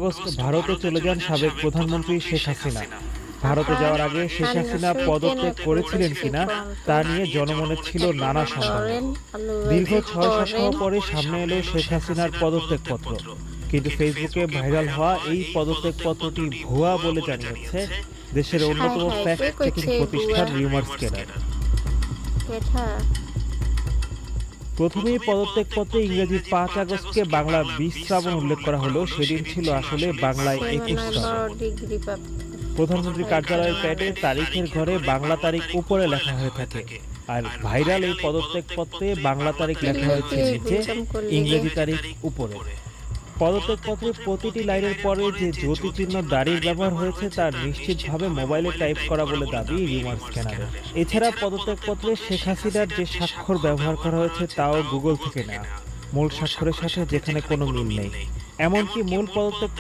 August ভারতে চলে যান সাবেক প্রধানমন্ত্রী শেখ হাসিনা। ভারতে যাওয়ার আগে শেখ হাসিনা পদত্যাগ করেছিলেন কিনা তা নিয়ে জনমনে ছিল নানা সন্দেহ। দীর্ঘ ৬ সপ্তাহ পরে সামনে এলো শেখ হাসিনার পদত্যাগপত্র, কিন্তু ফেসবুকে ভাইরাল হওয়া এই পদত্যাগপত্রটি ভুয়া বলে জানিয়েছে দেশের অন্যতম ফ্যাক্ট চেকিং প্রতিষ্ঠান রিউমার স্ক্যানার। প্রথমেই পদত্যাগপত্রে ইংরেজি ৫ আগস্টকে বাংলা ২০ শ্রাবণ উল্লেখ করা হলো, সেদিন ছিল আসলে বাংলায় ২১ শ্রাবণ। প্রধানমন্ত্রী কার্যালয়ের প্যাডে তারিখের ঘরে বাংলা তারিখ উপরে লেখা হয়ে থাকে, আর ভাইরাল এই পদত্যাগপত্রে বাংলা তারিখ লেখা হয়েছে নিচে, ইংরেজি তারিখ উপরে। পদত্যাগপত্রের প্রতিটি লাইনের পরে যে জ্যোতিচিহ্ন দাড়ির ব্যবহার হয়েছে তা নিশ্চিতভাবে মোবাইলে টাইপ করা বলে দাবি রিউমার স্ক্যানারের। এছাড়া পদত্যাগপত্রে শেখ হাসিনার যে স্বাক্ষর ব্যবহার করা হয়েছে তাও গুগল থেকে নেওয়া, মূল স্বাক্ষরের সাথে যেখানে কোনো মিল নেই। এমনকি মূল পদত্যাগ